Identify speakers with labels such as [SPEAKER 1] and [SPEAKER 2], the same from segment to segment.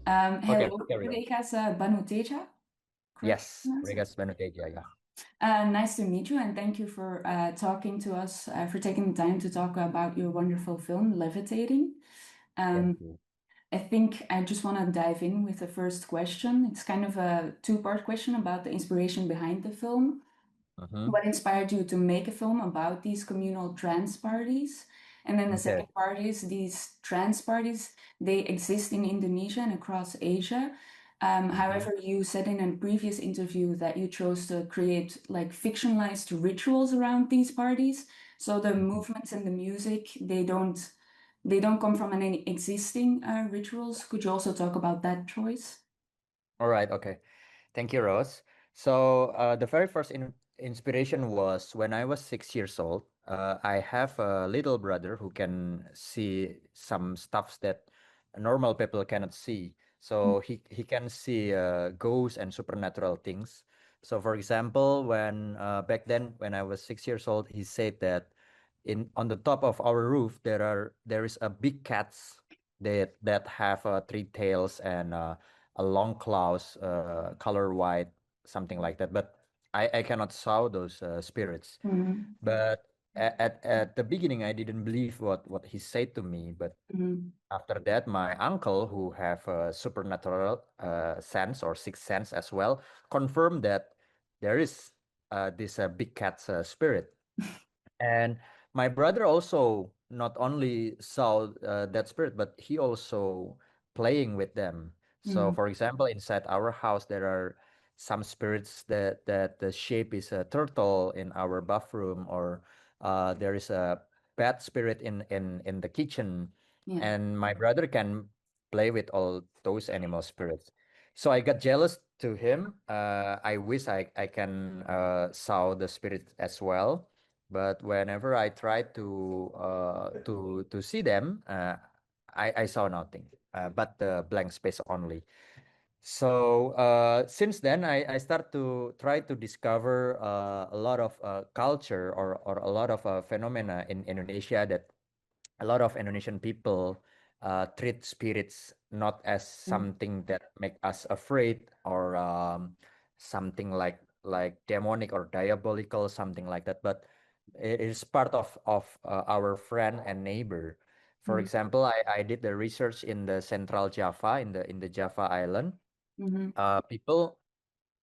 [SPEAKER 1] Okay,
[SPEAKER 2] Hello,
[SPEAKER 1] carry on.
[SPEAKER 2] Wregas Bhanuteja, correct?
[SPEAKER 1] Yes, Wregas Bhanuteja, yeah.
[SPEAKER 2] Nice to meet you, and thank you for talking to us, for taking the time to talk about your wonderful film, Levitating.
[SPEAKER 1] Thank
[SPEAKER 2] Um,
[SPEAKER 1] you.
[SPEAKER 2] I think I just want to dive in with the first question. It's kind of a two-part question about the inspiration behind the film.
[SPEAKER 1] Mm-hmm.
[SPEAKER 2] What inspired you to make a film about these communal trans parties? And then the
[SPEAKER 1] Okay.
[SPEAKER 2] second part is these trans parties, they exist in Indonesia and across Asia.
[SPEAKER 1] Mm-hmm.
[SPEAKER 2] However, you said in a previous interview that you chose to create like fictionalized rituals around these parties. So the
[SPEAKER 1] Mm-hmm.
[SPEAKER 2] movements and the music, they don't come from any existing rituals. Could you also talk about that choice?
[SPEAKER 1] All right, okay. Thank you, Rose. So the very first inspiration was when I was 6 years old. I have a little brother who can see some stuffs that normal people cannot see. So he can see ghosts and supernatural things. So for example, when back then when I was 6 years old, he said that in on the top of our roof there is a big cats that have three tails and a long claws, color white, something like that. But I cannot saw those spirits.
[SPEAKER 2] Mhm.
[SPEAKER 1] But at the beginning, I didn't believe what he said to me. But
[SPEAKER 2] Mhm.
[SPEAKER 1] after that, my uncle, who have a supernatural sense or sixth sense as well, confirmed that there is this big cat's spirit. And my brother also not only saw that spirit, but he also playing with them. So,
[SPEAKER 2] Mhm.
[SPEAKER 1] for example, inside our house, there are some spirits that the shape is a turtle in our bathroom, or there is a bad spirit in the kitchen,
[SPEAKER 2] Yeah.
[SPEAKER 1] and my brother can play with all those animal spirits. So I got jealous to him. I wish I can saw the spirit as well, but whenever I try to see them, I saw nothing, but the blank space only. So since then, I start to try to discover a lot of culture or a lot of phenomena in Indonesia that a lot of Indonesian people treat spirits not as something that make us afraid or something like demonic or diabolical, something like that, but it is part of our friend and neighbor. For
[SPEAKER 2] Mhm.
[SPEAKER 1] example, I did the research in the Central Java in the Java Island.
[SPEAKER 2] Mhm.
[SPEAKER 1] People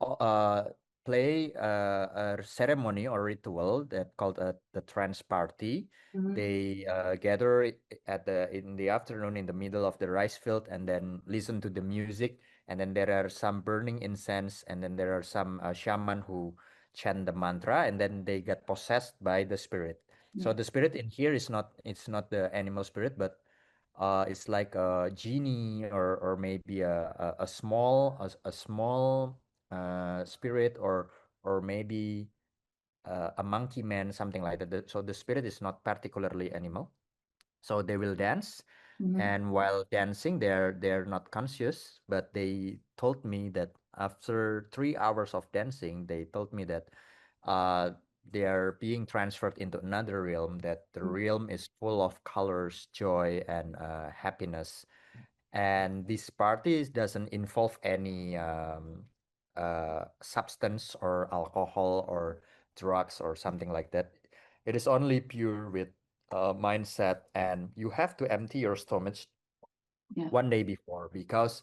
[SPEAKER 1] uh, play a ceremony or ritual that called the trance party.
[SPEAKER 2] Mhm.
[SPEAKER 1] They gather at the in the afternoon in the middle of the rice field and then listen to the music. And then there are some burning incense, and then there are some shaman who chant the mantra, and then they get possessed by the spirit. So
[SPEAKER 2] Yeah.
[SPEAKER 1] the spirit in here is not it's not the animal spirit, but it's like a genie or maybe a small spirit or maybe a monkey man, something like that. So the spirit is not particularly animal. So they will dance,
[SPEAKER 2] Mhm.
[SPEAKER 1] and while dancing, they're not conscious. But they told me that after 3 hours of dancing, they told me that uh, they are being transferred into another realm. That the realm is full of colors, joy, and happiness. And this party doesn't involve any substance or alcohol or drugs or something like that. It is only pure with mindset, and you have to empty your stomach
[SPEAKER 2] Yeah.
[SPEAKER 1] 1 day before, because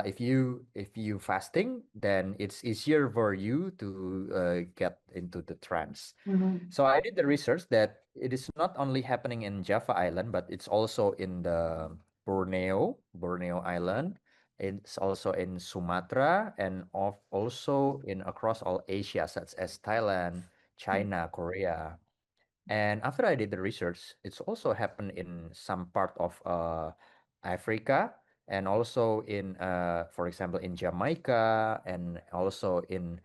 [SPEAKER 1] if you fasting, then it's easier for you to get into the trance.
[SPEAKER 2] Mhm.
[SPEAKER 1] So I did the research that it is not only happening in Java Island, but it's also in the Borneo Island. It's also in Sumatra and also in across all Asia, such as Thailand, China, Korea. And after I did the research, it's also happened in some part of Africa, and also in, for example, in Jamaica, and also in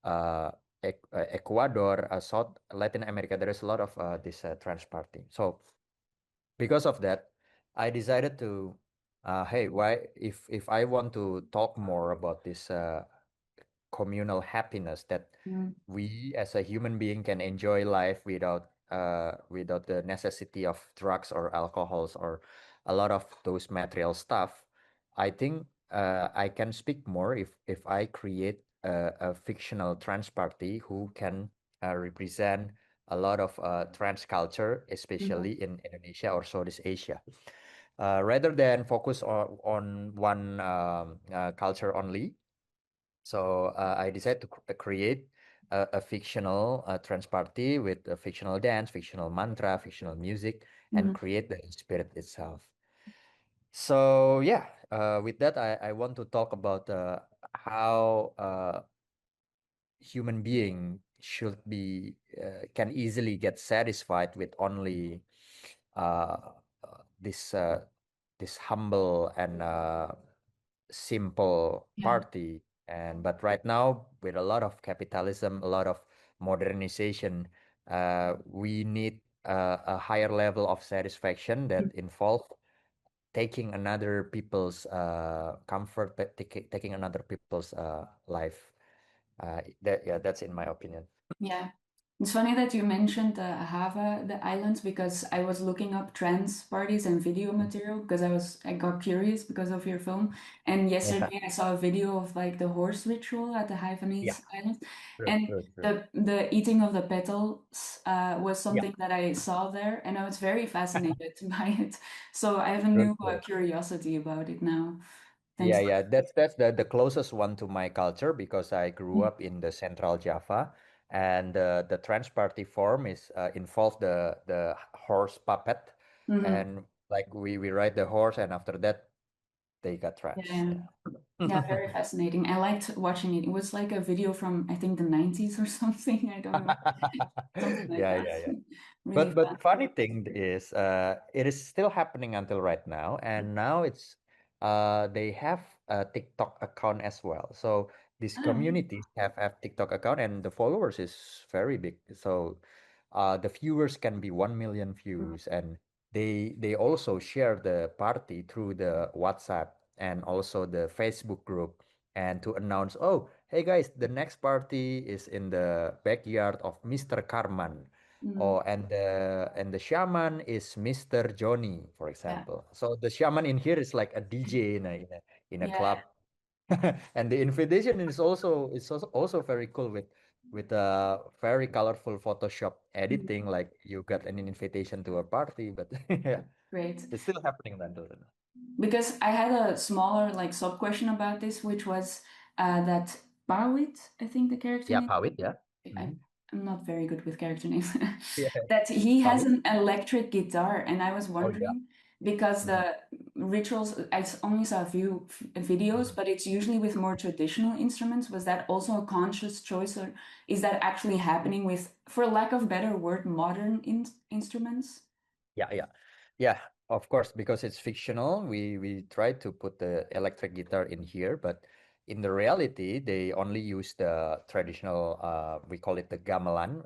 [SPEAKER 1] uh, Ecuador, South Latin America. There is a lot of this trans party. So because of that, I decided to, hey, why if I want to talk more about this communal happiness that
[SPEAKER 2] Mhm.
[SPEAKER 1] we as a human being can enjoy life without the necessity of drugs or alcohols or a lot of those material stuff. I think I can speak more if I create a fictional trans party who can represent a lot of trans culture,
[SPEAKER 2] Mhm.
[SPEAKER 1] especially in Indonesia or Southeast Asia, rather than focus on one culture only. So I decided to create a fictional trance party with a fictional dance, fictional mantra, fictional music, and
[SPEAKER 2] Mhm.
[SPEAKER 1] create the spirit itself. So yeah, with that, I want to talk about how human being should be can easily get satisfied with only uh, this this humble and simple
[SPEAKER 2] Yeah.
[SPEAKER 1] party. And but right now, with a lot of capitalism, a lot of modernization, we need a higher level of satisfaction that involve taking another people's comfort, taking another people's life. That's in my opinion.
[SPEAKER 2] Yeah. It's funny that you mentioned Hava, the islands, because I was looking up trans parties and video material because I got curious because of your film. And
[SPEAKER 1] Yeah,
[SPEAKER 2] yesterday I saw a video of like the horse ritual at the
[SPEAKER 1] yeah,
[SPEAKER 2] Haifanese Islands,
[SPEAKER 1] true,
[SPEAKER 2] and
[SPEAKER 1] true, true.
[SPEAKER 2] the eating of the petals was
[SPEAKER 1] Yeah,
[SPEAKER 2] something that I saw there, and I was very fascinated by it. So I have a
[SPEAKER 1] true,
[SPEAKER 2] new
[SPEAKER 1] true.
[SPEAKER 2] curiosity about it now. Thanks
[SPEAKER 1] Yeah,
[SPEAKER 2] for.
[SPEAKER 1] yeah, that's the closest one to my culture because I grew up in the Central Java, and the trans party form is involved the horse puppet,
[SPEAKER 2] Mhm.
[SPEAKER 1] and like we ride the horse, and after that they got trans.
[SPEAKER 2] Yeah.
[SPEAKER 1] Yeah.
[SPEAKER 2] Yeah, very fascinating. I liked watching it. It was like a video from I think the 90s or something. I don't know. Something like
[SPEAKER 1] Yeah,
[SPEAKER 2] that.
[SPEAKER 1] yeah, yeah.
[SPEAKER 2] Really
[SPEAKER 1] But
[SPEAKER 2] fun.
[SPEAKER 1] funny thing is, it is still happening until right now, and now it's they have a TikTok account as well. So these
[SPEAKER 2] Ah, really?
[SPEAKER 1] communities have TikTok account, and the followers is very big. So the viewers can be 1 million views, and they also share the party through the WhatsApp and also the Facebook group, and to announce, oh, hey guys, the next party is in the backyard of Mr. Karman.
[SPEAKER 2] Mm,
[SPEAKER 1] Oh, and the shaman is Mr. Johnny, for
[SPEAKER 2] yeah.
[SPEAKER 1] example. So the shaman in here is like a DJ in a
[SPEAKER 2] Yeah.
[SPEAKER 1] club. And the invitation is also very cool with very colorful Photoshop
[SPEAKER 2] Mm,
[SPEAKER 1] editing, like you got an invitation to a party, but yeah,
[SPEAKER 2] great.
[SPEAKER 1] it's still happening then.
[SPEAKER 2] Because I had a smaller like sub question about this, which was that Barwit, I think the character
[SPEAKER 1] Yeah,
[SPEAKER 2] name.
[SPEAKER 1] Pawit, yeah.
[SPEAKER 2] I,
[SPEAKER 1] Hmm.
[SPEAKER 2] I'm not very good with character names.
[SPEAKER 1] Yeah,
[SPEAKER 2] That he has
[SPEAKER 1] Pawit.
[SPEAKER 2] an electric guitar, and I was
[SPEAKER 1] Oh yeah.
[SPEAKER 2] wondering because
[SPEAKER 1] Mhm.
[SPEAKER 2] the rituals only saw a few videos,
[SPEAKER 1] Mhm.
[SPEAKER 2] but it's usually with more traditional instruments. Was that also a conscious choice, or is that actually happening with, for lack of better word, modern instruments?
[SPEAKER 1] Yeah, yeah, yeah. Of course, because it's fictional, we try to put the electric guitar in here, but in the reality, they only use the traditional. We call it the gamelan,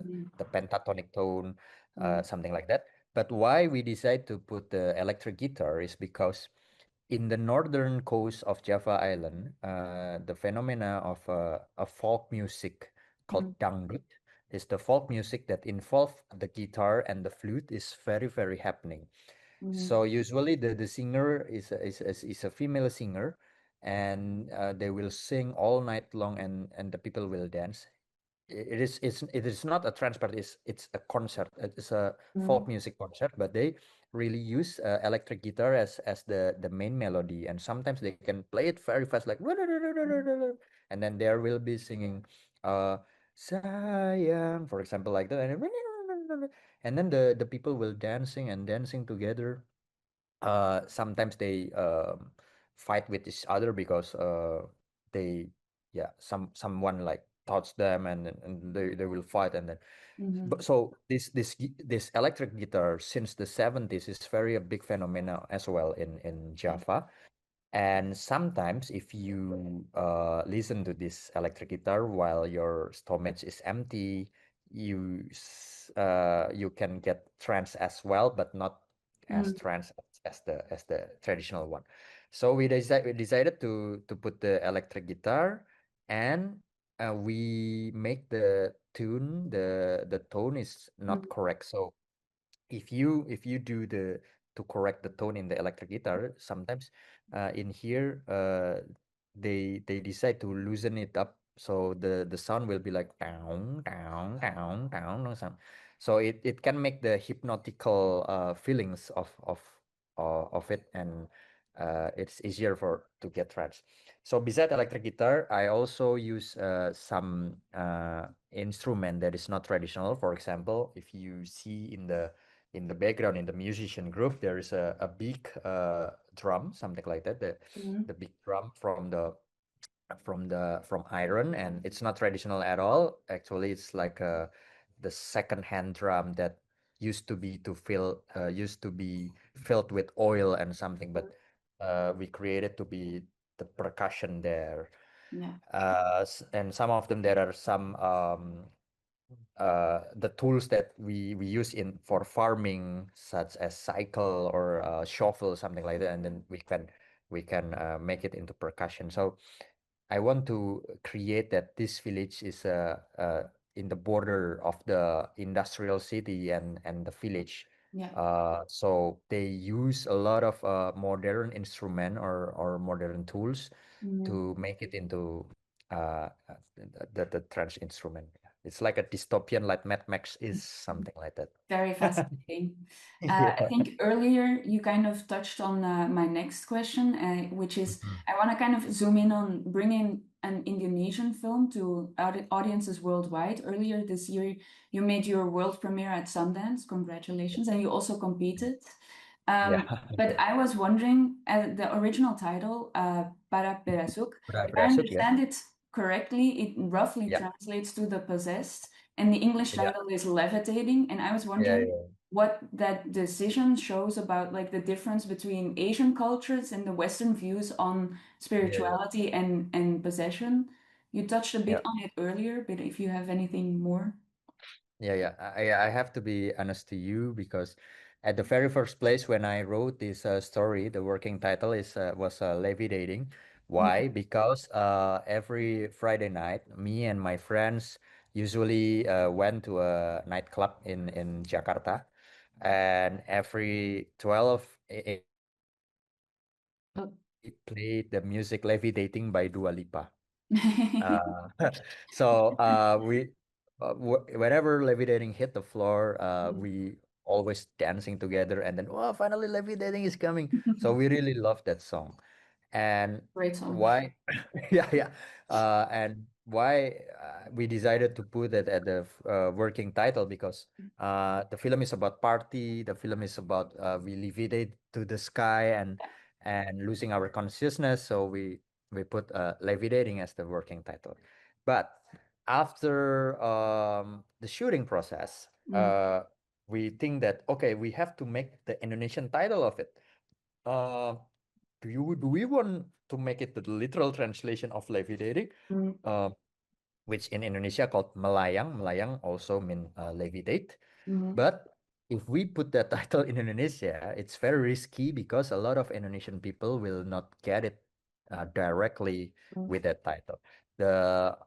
[SPEAKER 2] Mm,
[SPEAKER 1] the pentatonic tone,
[SPEAKER 2] mm,
[SPEAKER 1] something like that. But why we decide to put the electric guitar is because in the northern coast of Java Island, the phenomena of a folk music
[SPEAKER 2] mm,
[SPEAKER 1] called dangdut is the folk music that involve the guitar and the flute is very, very happening.
[SPEAKER 2] mm,
[SPEAKER 1] So usually the singer is a female singer, and they will sing all night long, and the people will dance. It is not a trance party. It's a concert. It's a folk
[SPEAKER 2] mm,
[SPEAKER 1] music concert, but they really use electric guitar as the main melody, and sometimes they can play it very fast, like and then there will be singing sayang, for example, like that, and then the people will dancing and dancing together. Sometimes they fight with each other because they yeah someone like touch them, and they will fight, and then
[SPEAKER 2] mm,
[SPEAKER 1] but so this electric guitar since the 70s is very a big phenomena as well in Java. And sometimes if you listen to this electric guitar while your stomach is empty, you can get trance as well, but not as
[SPEAKER 2] mm,
[SPEAKER 1] trance as the traditional one. So we decided to put the electric guitar, and we make the tune, the tone is not
[SPEAKER 2] mm,
[SPEAKER 1] correct. So if you do to correct the tone in the electric guitar, sometimes in here they decide to loosen it up, so the sound will be like down down down down or something. So it can make the hypnotical feelings of it, and it's easier for to get trance. So beside electric guitar, I also use some instrument that is not traditional. For example, if you see in the background in the musician group, there is a big drum, something like that. The big drum from iron, and it's not traditional at all. Actually, it's like the second hand drum that used to be filled with oil and something, but we created to be the percussion there.
[SPEAKER 2] Yeah.
[SPEAKER 1] And some of them, there are some the tools that we use in for farming, such as cycle or shovel, something like that, and then we can make it into percussion. So I want to create that this village is in the border of the industrial city and the village.
[SPEAKER 2] Yeah.
[SPEAKER 1] So they use a lot of modern instrument or modern tools
[SPEAKER 2] Mhm.
[SPEAKER 1] to make it into the trance instrument. It's like a dystopian, like Mad Max is something like that.
[SPEAKER 2] Very fascinating. I
[SPEAKER 1] Yeah.
[SPEAKER 2] think earlier you kind of touched on my next question, which is
[SPEAKER 1] Mhm.
[SPEAKER 2] I want to kind of zoom in on bringing an Indonesian film to audiences worldwide. Earlier this year, you made your world premiere at Sundance. Congratulations. And you also competed.
[SPEAKER 1] Yeah.
[SPEAKER 2] But I was wondering, the original title, Para Perasuk, if I
[SPEAKER 1] Berasuk, yeah.
[SPEAKER 2] understand it correctly, it roughly
[SPEAKER 1] Yeah.
[SPEAKER 2] translates to the possessed, and the English
[SPEAKER 1] Yeah.
[SPEAKER 2] title is Levitating. And I was
[SPEAKER 1] Yeah.
[SPEAKER 2] wondering
[SPEAKER 1] Yeah.
[SPEAKER 2] what that decision shows about like the difference between Asian cultures and the Western views on
[SPEAKER 1] Yeah. Yeah.
[SPEAKER 2] spirituality and possession. You touched a
[SPEAKER 1] Yeah.
[SPEAKER 2] bit on it earlier, but if you have anything more.
[SPEAKER 1] Yeah. I have to be honest to you, because at the very first place when I wrote this story, the working title is was Levitating.
[SPEAKER 2] Mm,
[SPEAKER 1] Why? Because every Friday night, me and my friends usually went to a nightclub in Jakarta, and every 12
[SPEAKER 2] oh.
[SPEAKER 1] we played the music Levitating by Dua Lipa. Uh, so whenever Levitating hit the floor, we always dancing together, and then, oh, finally Levitating is coming. So we really love that song. And
[SPEAKER 2] Great song.
[SPEAKER 1] why? Yeah, yeah. And why we decided to put it at the working title, because the film is about party. The film is about we levitate to the sky and losing our consciousness. So we put Levitating as the working title. But after the shooting process,
[SPEAKER 2] Mm,
[SPEAKER 1] we think that, okay, we have to make the Indonesian title of it. Uh, do we want to make it the literal translation of levitating,
[SPEAKER 2] mm,
[SPEAKER 1] uh, which in Indonesia called melayang. Melayang also mean levitate.
[SPEAKER 2] mm,
[SPEAKER 1] But if we put that title in Indonesia, it's very risky, because a lot of Indonesian people will not get it directly
[SPEAKER 2] mm.
[SPEAKER 1] with that title. The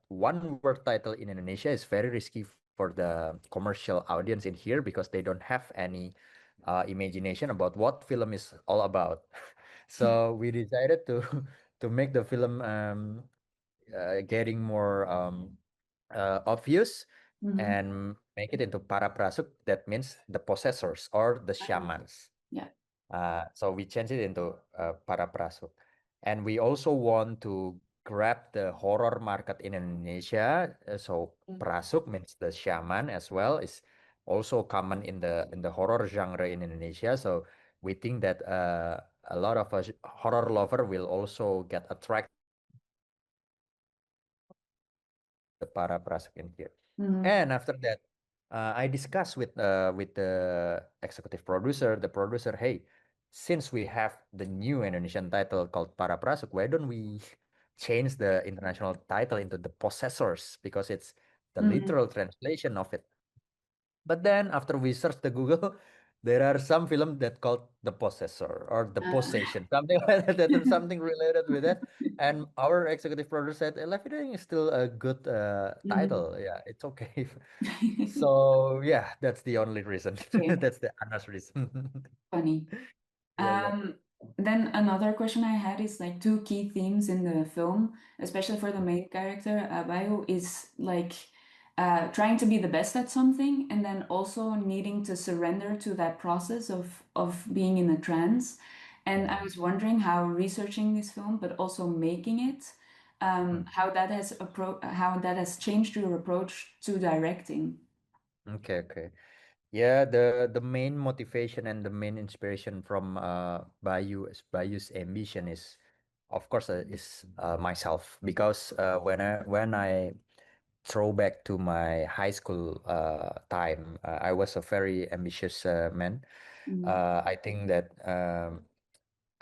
[SPEAKER 1] one word title in Indonesia is very risky for the commercial audience in here, because they don't have any imagination about what film is all about. So we decided to to make the film getting more obvious,
[SPEAKER 2] Mhm.
[SPEAKER 1] and make it into para prasuk. That means the possessors or the
[SPEAKER 2] Uh,
[SPEAKER 1] shamans.
[SPEAKER 2] yeah.
[SPEAKER 1] So we changed it into para prasuk, and we also want to grab the horror market in Indonesia. So
[SPEAKER 2] Mm,
[SPEAKER 1] prasuk means the shaman as well, is also common in the horror genre in Indonesia. So we think that a lot of us horror lover will also get attracted the para prasuk in here.
[SPEAKER 2] mhm,
[SPEAKER 1] And after that, I discussed with the executive producer, the producer, hey, since we have the new Indonesian title called Para Prasuk, why don't we change the international title into the Possessors, because it's the
[SPEAKER 2] mhm.
[SPEAKER 1] literal translation of it. But then after we search the Google, There are some films that called The Possessor or The
[SPEAKER 2] Uh,
[SPEAKER 1] Possession, something like that. There's something related with that. And our executive producer said, Levitating is still a good
[SPEAKER 2] mm.
[SPEAKER 1] title. Yeah, it's okay. So yeah, that's the only reason.
[SPEAKER 2] Okay,
[SPEAKER 1] That's the honest reason.
[SPEAKER 2] funny.
[SPEAKER 1] Yeah, yeah.
[SPEAKER 2] Um, then another question I had is like two key themes in the film, especially for the main character, Bayo, is like trying to be the best at something and then also needing to surrender to that process of being in a trance. And I
[SPEAKER 1] Mhm.
[SPEAKER 2] was wondering how researching this film, but also making it,
[SPEAKER 1] Mm.
[SPEAKER 2] how that has changed your approach to directing.
[SPEAKER 1] Okay, okay. Yeah, the main motivation and the main inspiration from Bayu's ambition is, of course, myself, because when I throw back to my high school time, I was a very ambitious man.
[SPEAKER 2] Mm,
[SPEAKER 1] I think that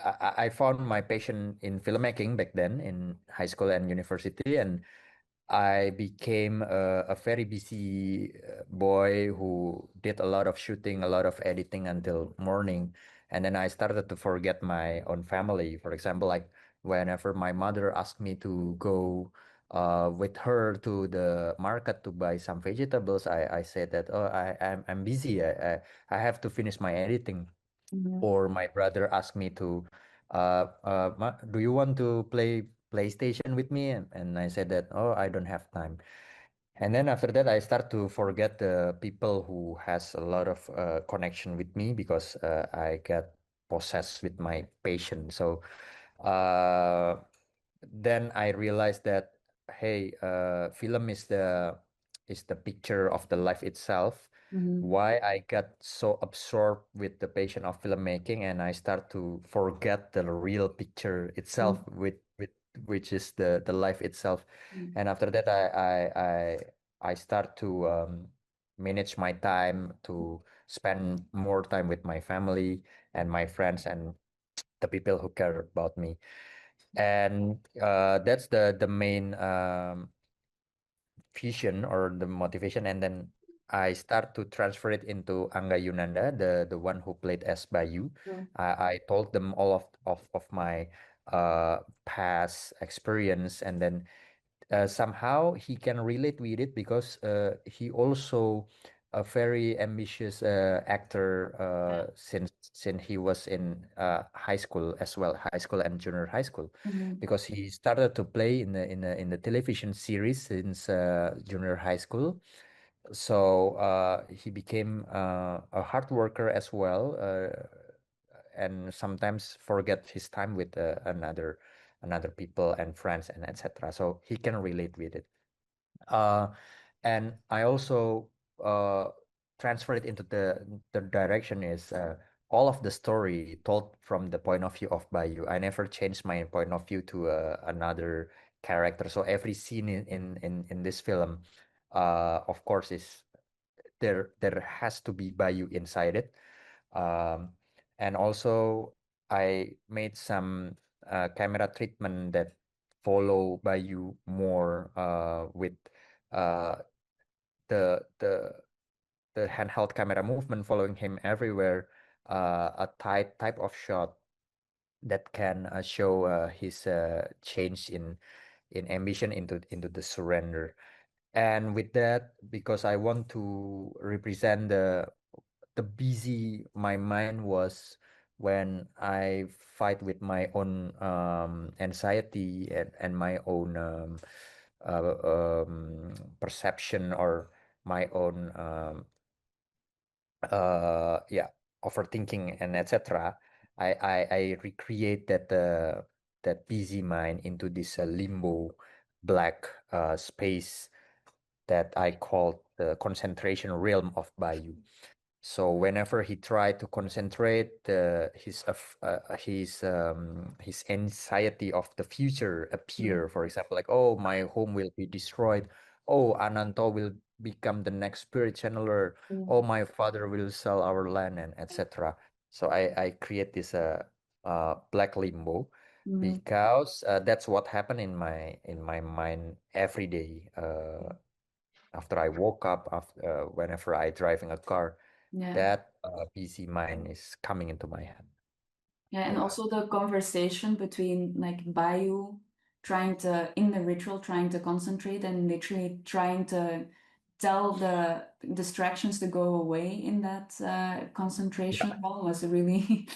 [SPEAKER 1] I found my passion in filmmaking back then in high school and university, and I became a very busy boy who did a lot of shooting, a lot of editing until morning. And then I started to forget my own family. For example, like whenever my mother asked me to go with her to the market to buy some vegetables, I said that, oh, I'm busy. I have to finish my editing.
[SPEAKER 2] mm,
[SPEAKER 1] Or my brother asked me to, do you want to play PlayStation with me? And I said that, oh, I don't have time. And then after that, I start to forget the people who has a lot of connection with me because I got possessed with my passion. So uh, then I realized that, hey, film is the picture of the life itself.
[SPEAKER 2] mm,
[SPEAKER 1] Why I got so absorbed with the passion of filmmaking, and I start to forget the real picture
[SPEAKER 2] mm,
[SPEAKER 1] itself, with which is the life itself.
[SPEAKER 2] mm,
[SPEAKER 1] And after that, I start to manage my time to spend more time with my family and my friends and the people who care about me. And that's the main vision or the motivation. And then I start to transfer it into Angga Yunanda, the one who played as Bayu.
[SPEAKER 2] mm,
[SPEAKER 1] I told them all of my past experience, and then somehow he can relate with it because he also a very ambitious actor since he was in high school as well, high school and junior high school,
[SPEAKER 2] mm,
[SPEAKER 1] because he started to play in the television series since junior high school. So he became a hard worker as well, and sometimes forget his time with another people and friends and etc. So he can relate with it. Uh, and I also uh, transfer it into the direction is all of the story told from the point of view of Bayu. I never changed my point of view to another character. So every scene in this film, of course, is there has to be Bayu inside it. Um, and also I made some camera treatment that follow Bayu more with uh, the the the handheld camera movement following him everywhere, a type of shot that can show his change in ambition into the surrender. And with that, because I want to represent the busy my mind was when I fight with my own anxiety and my own uh, perception or my own yeah, overthinking and etc. I recreate that busy mind into this limbo black space that I call the concentration realm of Bayu. So whenever he tried to concentrate, his anxiety of the future
[SPEAKER 2] mm,
[SPEAKER 1] appear. For example, like, oh, my home will be destroyed. Oh, Ananto will become the next spirit channeler. Oh,
[SPEAKER 2] mm,
[SPEAKER 1] my father will sell our land and etc. So I create this black limbo
[SPEAKER 2] mm,
[SPEAKER 1] because that's what happened in my mind every day. After I woke up, after whenever I driving a car.
[SPEAKER 2] Yeah.
[SPEAKER 1] that busy mind is coming into my head.
[SPEAKER 2] Yeah, and
[SPEAKER 1] Yeah.
[SPEAKER 2] also the conversation between like Bayu trying to, in the ritual, trying to concentrate and literally trying to tell the distractions to go away in that concentration
[SPEAKER 1] Yeah.
[SPEAKER 2] hall was really,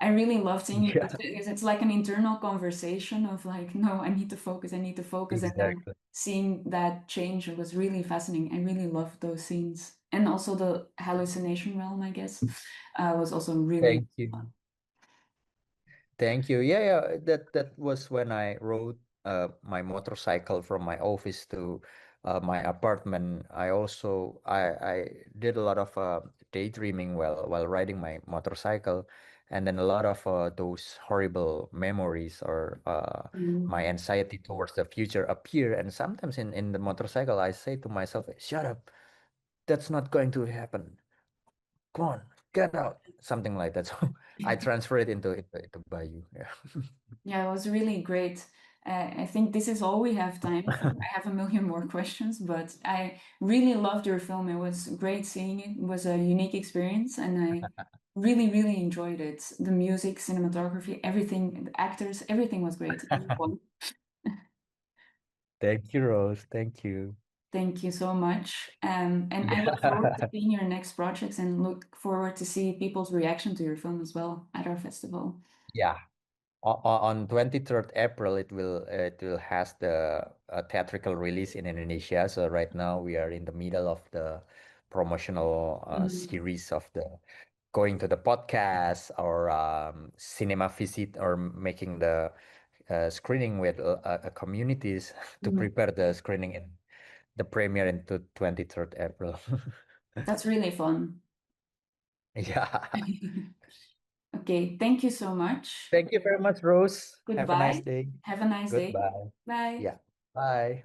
[SPEAKER 2] I really loved seeing it
[SPEAKER 1] Yeah.
[SPEAKER 2] because it's like an internal conversation of like, no, I need to focus, I need to focus. And then
[SPEAKER 1] Exactly.
[SPEAKER 2] seeing that change was really fascinating. I really loved those scenes. And also the hallucination realm, I guess, was also really
[SPEAKER 1] Thank you.
[SPEAKER 2] fun.
[SPEAKER 1] Thank you. Yeah, yeah. That was when I rode my motorcycle from my office to my apartment. I did a lot of daydreaming while riding my motorcycle, and then a lot of those horrible memories or
[SPEAKER 2] Mm.
[SPEAKER 1] my anxiety towards the future appear. And sometimes in the motorcycle, I say to myself, "Shut up! That's not going to happen. Come on, get out." Something like that. So I transfer it into Bayou. Yeah.
[SPEAKER 2] Yeah, it was really great. I think this is all we have time for. I have a million more questions, but I really loved your film. It was great seeing it. It was a unique experience, and I really, really enjoyed it. The music, cinematography, everything, the actors, everything was great. Everyone.
[SPEAKER 1] Thank you, Rose. Thank you.
[SPEAKER 2] Thank you so much. And I look forward to
[SPEAKER 1] Yeah.
[SPEAKER 2] seeing your next projects and look forward to see people's reaction to your film as well at our festival.
[SPEAKER 1] Yeah. On 23rd April, it will has the theatrical release in Indonesia. So right now we are in the middle of the promotional
[SPEAKER 2] Mm,
[SPEAKER 1] series of the going to the podcast or cinema visit or making the screening with communities to
[SPEAKER 2] mm.
[SPEAKER 1] prepare the screening in the premiere into 23rd April.
[SPEAKER 2] That's really fun.
[SPEAKER 1] Yeah.
[SPEAKER 2] Okay, thank you so much.
[SPEAKER 1] Thank you very much, Rose. Have a nice
[SPEAKER 2] Goodbye.
[SPEAKER 1] day.
[SPEAKER 2] Have a nice day.
[SPEAKER 1] Goodbye.
[SPEAKER 2] Bye.
[SPEAKER 1] Yeah. Bye.